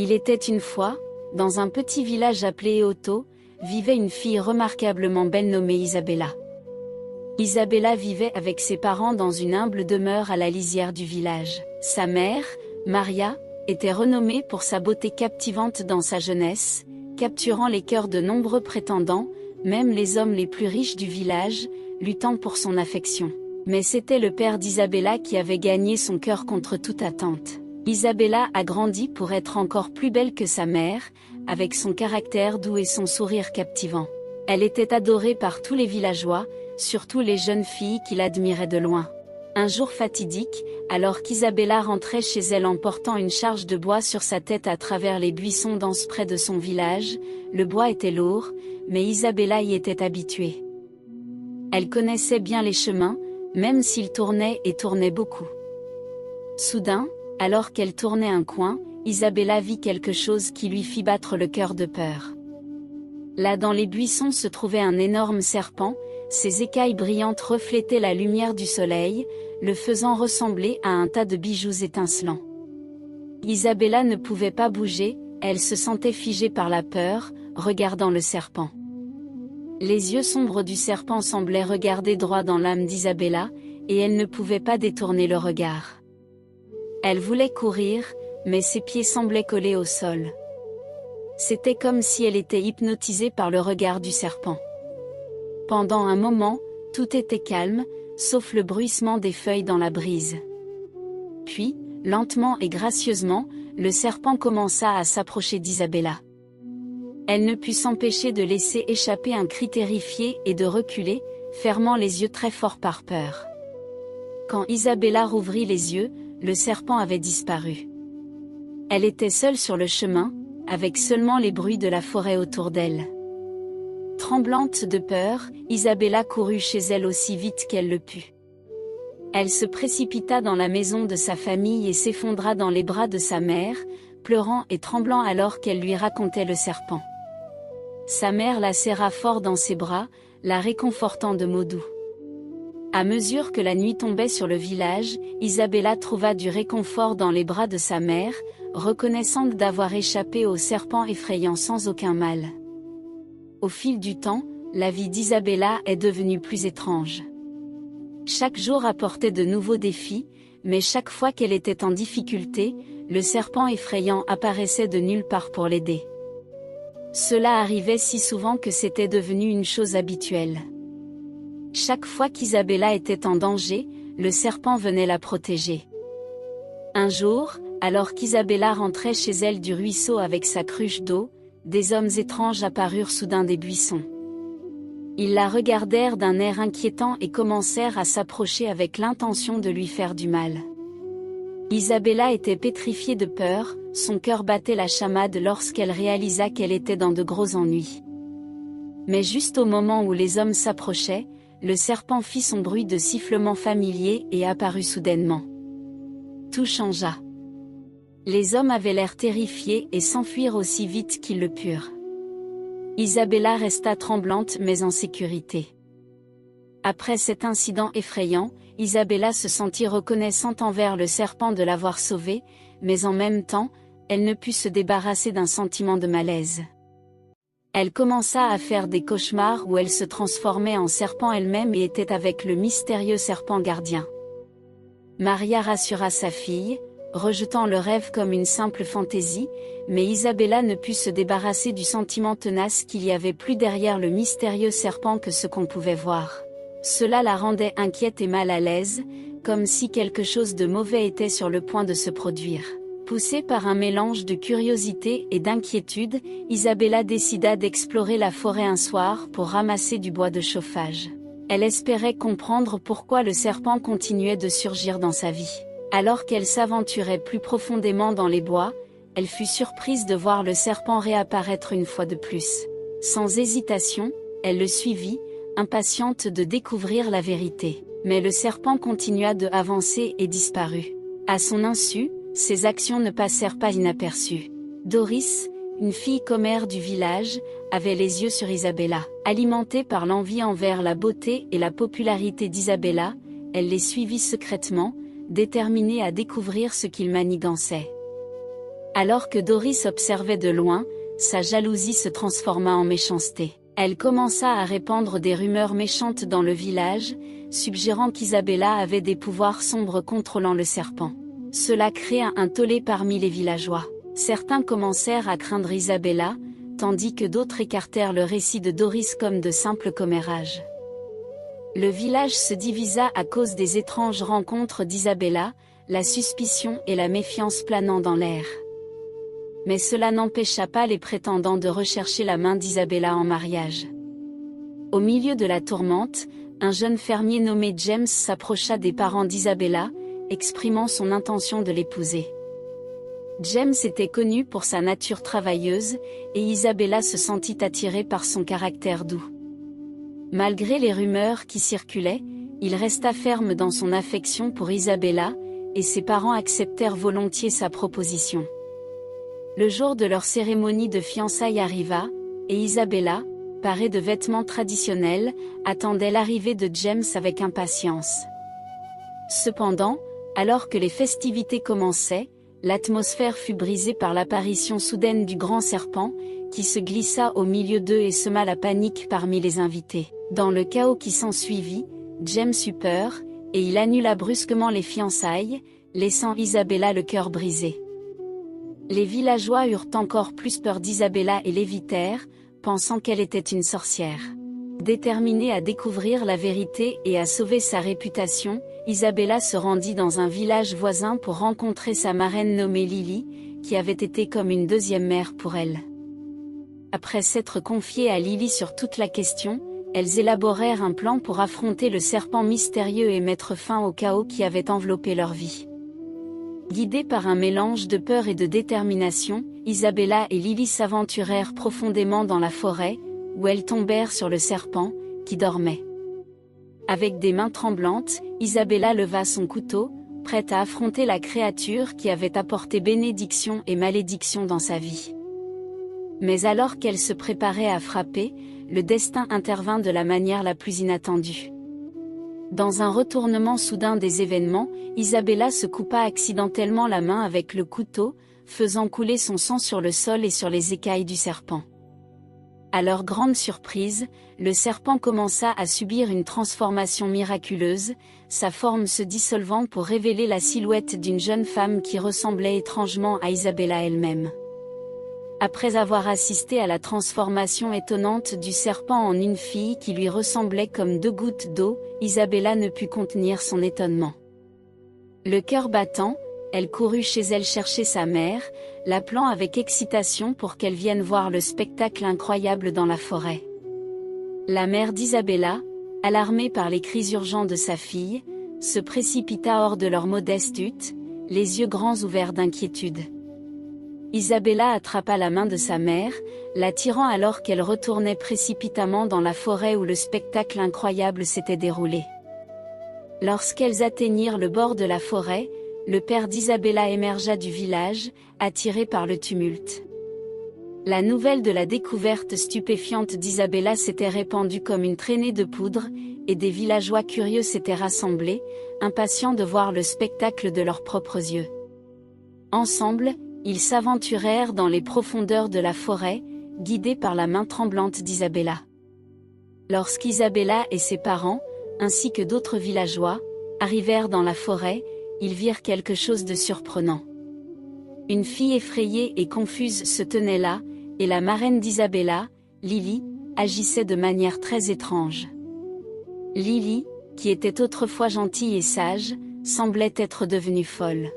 Il était une fois, dans un petit village appelé Eoto, vivait une fille remarquablement belle nommée Isabella. Isabella vivait avec ses parents dans une humble demeure à la lisière du village. Sa mère, Maria, était renommée pour sa beauté captivante dans sa jeunesse, capturant les cœurs de nombreux prétendants, même les hommes les plus riches du village, luttant pour son affection. Mais c'était le père d'Isabella qui avait gagné son cœur contre toute attente. Isabella a grandi pour être encore plus belle que sa mère, avec son caractère doux et son sourire captivant. Elle était adorée par tous les villageois, surtout les jeunes filles qui l'admiraient de loin. Un jour fatidique, alors qu'Isabella rentrait chez elle en portant une charge de bois sur sa tête à travers les buissons denses près de son village, le bois était lourd, mais Isabella y était habituée. Elle connaissait bien les chemins, même s'ils tournaient et tournaient beaucoup. Soudain, alors qu'elle tournait un coin, Isabella vit quelque chose qui lui fit battre le cœur de peur. Là dans les buissons se trouvait un énorme serpent, ses écailles brillantes reflétaient la lumière du soleil, le faisant ressembler à un tas de bijoux étincelants. Isabella ne pouvait pas bouger, elle se sentait figée par la peur, regardant le serpent. Les yeux sombres du serpent semblaient regarder droit dans l'âme d'Isabella, et elle ne pouvait pas détourner le regard. Elle voulait courir, mais ses pieds semblaient collés au sol. C'était comme si elle était hypnotisée par le regard du serpent. Pendant un moment, tout était calme, sauf le bruissement des feuilles dans la brise. Puis, lentement et gracieusement, le serpent commença à s'approcher d'Isabella. Elle ne put s'empêcher de laisser échapper un cri terrifié et de reculer, fermant les yeux très fort par peur. Quand Isabella rouvrit les yeux, le serpent avait disparu. Elle était seule sur le chemin, avec seulement les bruits de la forêt autour d'elle. Tremblante de peur, Isabella courut chez elle aussi vite qu'elle le put. Elle se précipita dans la maison de sa famille et s'effondra dans les bras de sa mère, pleurant et tremblant alors qu'elle lui racontait le serpent. Sa mère la serra fort dans ses bras, la réconfortant de mots doux. À mesure que la nuit tombait sur le village, Isabella trouva du réconfort dans les bras de sa mère, reconnaissante d'avoir échappé au serpent effrayant sans aucun mal. Au fil du temps, la vie d'Isabella est devenue plus étrange. Chaque jour apportait de nouveaux défis, mais chaque fois qu'elle était en difficulté, le serpent effrayant apparaissait de nulle part pour l'aider. Cela arrivait si souvent que c'était devenu une chose habituelle. Chaque fois qu'Isabella était en danger, le serpent venait la protéger. Un jour, alors qu'Isabella rentrait chez elle du ruisseau avec sa cruche d'eau, des hommes étranges apparurent soudain des buissons. Ils la regardèrent d'un air inquiétant et commencèrent à s'approcher avec l'intention de lui faire du mal. Isabella était pétrifiée de peur, son cœur battait la chamade lorsqu'elle réalisa qu'elle était dans de gros ennuis. Mais juste au moment où les hommes s'approchaient, le serpent fit son bruit de sifflement familier et apparut soudainement. Tout changea. Les hommes avaient l'air terrifiés et s'enfuirent aussi vite qu'ils le purent. Isabella resta tremblante mais en sécurité. Après cet incident effrayant, Isabella se sentit reconnaissante envers le serpent de l'avoir sauvée, mais en même temps, elle ne put se débarrasser d'un sentiment de malaise. Elle commença à faire des cauchemars où elle se transformait en serpent elle-même et était avec le mystérieux serpent gardien. Maria rassura sa fille, rejetant le rêve comme une simple fantaisie, mais Isabella ne put se débarrasser du sentiment tenace qu'il y avait plus derrière le mystérieux serpent que ce qu'on pouvait voir. Cela la rendait inquiète et mal à l'aise, comme si quelque chose de mauvais était sur le point de se produire. Poussée par un mélange de curiosité et d'inquiétude, Isabella décida d'explorer la forêt un soir pour ramasser du bois de chauffage. Elle espérait comprendre pourquoi le serpent continuait de surgir dans sa vie. Alors qu'elle s'aventurait plus profondément dans les bois, elle fut surprise de voir le serpent réapparaître une fois de plus. Sans hésitation, elle le suivit, impatiente de découvrir la vérité. Mais le serpent continua de avancer et disparut. À son insu, ses actions ne passèrent pas inaperçues. Doris, une fille commère du village, avait les yeux sur Isabella. Alimentée par l'envie envers la beauté et la popularité d'Isabella, elle les suivit secrètement, déterminée à découvrir ce qu'il manigançait. Alors que Doris observait de loin, sa jalousie se transforma en méchanceté. Elle commença à répandre des rumeurs méchantes dans le village, suggérant qu'Isabella avait des pouvoirs sombres contrôlant le serpent. Cela créa un tollé parmi les villageois. Certains commencèrent à craindre Isabella, tandis que d'autres écartèrent le récit de Doris comme de simples commérages. Le village se divisa à cause des étranges rencontres d'Isabella, la suspicion et la méfiance planant dans l'air. Mais cela n'empêcha pas les prétendants de rechercher la main d'Isabella en mariage. Au milieu de la tourmente, un jeune fermier nommé James s'approcha des parents d'Isabella, exprimant son intention de l'épouser. James était connu pour sa nature travailleuse, et Isabella se sentit attirée par son caractère doux. Malgré les rumeurs qui circulaient, il resta ferme dans son affection pour Isabella, et ses parents acceptèrent volontiers sa proposition. Le jour de leur cérémonie de fiançailles arriva, et Isabella, parée de vêtements traditionnels, attendait l'arrivée de James avec impatience. Cependant, alors que les festivités commençaient, l'atmosphère fut brisée par l'apparition soudaine du grand serpent, qui se glissa au milieu d'eux et sema la panique parmi les invités. Dans le chaos qui s'ensuivit, James eut peur, et il annula brusquement les fiançailles, laissant Isabella le cœur brisé. Les villageois eurent encore plus peur d'Isabella et l'évitèrent, pensant qu'elle était une sorcière. Déterminée à découvrir la vérité et à sauver sa réputation, Isabella se rendit dans un village voisin pour rencontrer sa marraine nommée Lily, qui avait été comme une deuxième mère pour elle. Après s'être confiées à Lily sur toute la question, elles élaborèrent un plan pour affronter le serpent mystérieux et mettre fin au chaos qui avait enveloppé leur vie. Guidées par un mélange de peur et de détermination, Isabella et Lily s'aventurèrent profondément dans la forêt, où elles tombèrent sur le serpent, qui dormait. Avec des mains tremblantes, Isabella leva son couteau, prête à affronter la créature qui avait apporté bénédiction et malédiction dans sa vie. Mais alors qu'elle se préparait à frapper, le destin intervint de la manière la plus inattendue. Dans un retournement soudain des événements, Isabella se coupa accidentellement la main avec le couteau, faisant couler son sang sur le sol et sur les écailles du serpent. À leur grande surprise, le serpent commença à subir une transformation miraculeuse, sa forme se dissolvant pour révéler la silhouette d'une jeune femme qui ressemblait étrangement à Isabella elle-même. Après avoir assisté à la transformation étonnante du serpent en une fille qui lui ressemblait comme deux gouttes d'eau, Isabella ne put contenir son étonnement. Le cœur battant, elle courut chez elle chercher sa mère, l'appelant avec excitation pour qu'elle vienne voir le spectacle incroyable dans la forêt. La mère d'Isabella, alarmée par les cris urgents de sa fille, se précipita hors de leur modeste hutte, les yeux grands ouverts d'inquiétude. Isabella attrapa la main de sa mère, la tirant alors qu'elle retournait précipitamment dans la forêt où le spectacle incroyable s'était déroulé. Lorsqu'elles atteignirent le bord de la forêt, le père d'Isabella émergea du village, attiré par le tumulte. La nouvelle de la découverte stupéfiante d'Isabella s'était répandue comme une traînée de poudre, et des villageois curieux s'étaient rassemblés, impatients de voir le spectacle de leurs propres yeux. Ensemble, ils s'aventurèrent dans les profondeurs de la forêt, guidés par la main tremblante d'Isabella. Lorsqu'Isabella et ses parents, ainsi que d'autres villageois, arrivèrent dans la forêt, ils virent quelque chose de surprenant. Une fille effrayée et confuse se tenait là, et la marraine d'Isabella, Lily, agissait de manière très étrange. Lily, qui était autrefois gentille et sage, semblait être devenue folle.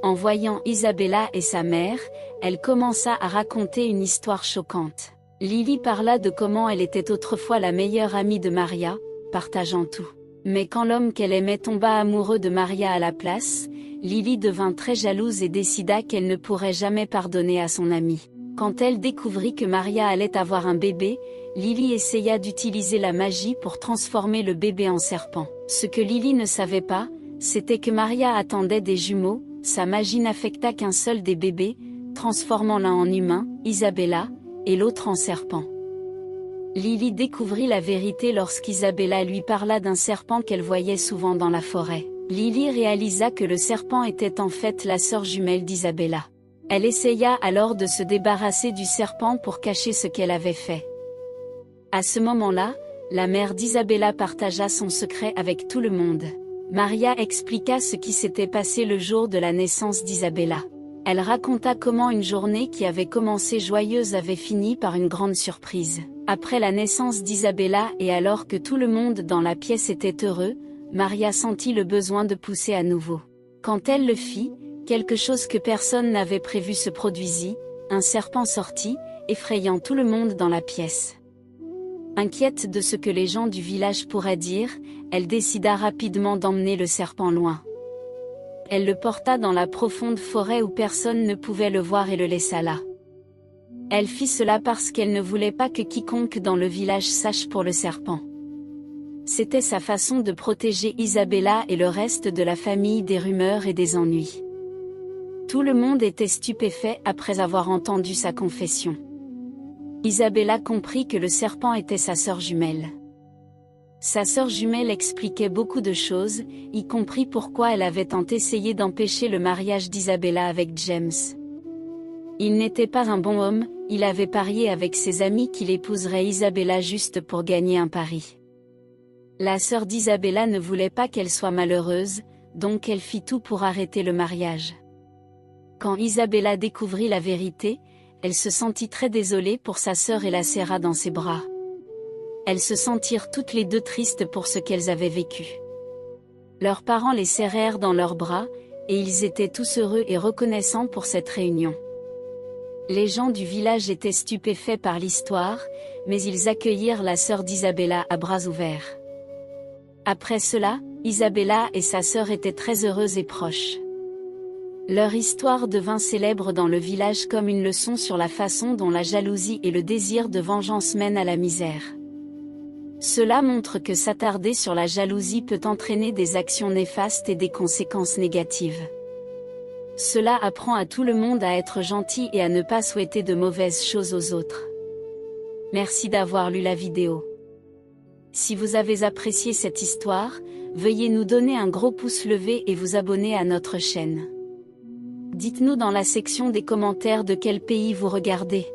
En voyant Isabella et sa mère, elle commença à raconter une histoire choquante. Lily parla de comment elle était autrefois la meilleure amie de Maria, partageant tout. Mais quand l'homme qu'elle aimait tomba amoureux de Maria à la place, Lily devint très jalouse et décida qu'elle ne pourrait jamais pardonner à son amie. Quand elle découvrit que Maria allait avoir un bébé, Lily essaya d'utiliser la magie pour transformer le bébé en serpent. Ce que Lily ne savait pas, c'était que Maria attendait des jumeaux. Sa magie n'affecta qu'un seul des bébés, transformant l'un en humain, Isabella, et l'autre en serpent. Lily découvrit la vérité lorsqu'Isabella lui parla d'un serpent qu'elle voyait souvent dans la forêt. Lily réalisa que le serpent était en fait la sœur jumelle d'Isabella. Elle essaya alors de se débarrasser du serpent pour cacher ce qu'elle avait fait. À ce moment-là, la mère d'Isabella partagea son secret avec tout le monde. Maria expliqua ce qui s'était passé le jour de la naissance d'Isabella. Elle raconta comment une journée qui avait commencé joyeuse avait fini par une grande surprise. Après la naissance d'Isabella et alors que tout le monde dans la pièce était heureux, Maria sentit le besoin de pousser à nouveau. Quand elle le fit, quelque chose que personne n'avait prévu se produisit, un serpent sortit, effrayant tout le monde dans la pièce. Inquiète de ce que les gens du village pourraient dire, elle décida rapidement d'emmener le serpent loin. Elle le porta dans la profonde forêt où personne ne pouvait le voir et le laissa là. Elle fit cela parce qu'elle ne voulait pas que quiconque dans le village sache pour le serpent. C'était sa façon de protéger Isabella et le reste de la famille des rumeurs et des ennuis. Tout le monde était stupéfait après avoir entendu sa confession. Isabella comprit que le serpent était sa sœur jumelle. Sa sœur jumelle expliquait beaucoup de choses, y compris pourquoi elle avait tant essayé d'empêcher le mariage d'Isabella avec James. Il n'était pas un bon homme, il avait parié avec ses amis qu'il épouserait Isabella juste pour gagner un pari. La sœur d'Isabella ne voulait pas qu'elle soit malheureuse, donc elle fit tout pour arrêter le mariage. Quand Isabella découvrit la vérité, elle se sentit très désolée pour sa sœur et la serra dans ses bras. Elles se sentirent toutes les deux tristes pour ce qu'elles avaient vécu. Leurs parents les serrèrent dans leurs bras, et ils étaient tous heureux et reconnaissants pour cette réunion. Les gens du village étaient stupéfaits par l'histoire, mais ils accueillirent la sœur d'Isabella à bras ouverts. Après cela, Isabella et sa sœur étaient très heureuses et proches. Leur histoire devint célèbre dans le village comme une leçon sur la façon dont la jalousie et le désir de vengeance mènent à la misère. Cela montre que s'attarder sur la jalousie peut entraîner des actions néfastes et des conséquences négatives. Cela apprend à tout le monde à être gentil et à ne pas souhaiter de mauvaises choses aux autres. Merci d'avoir lu la vidéo. Si vous avez apprécié cette histoire, veuillez nous donner un gros pouce levé et vous abonner à notre chaîne. Dites-nous dans la section des commentaires de quel pays vous regardez.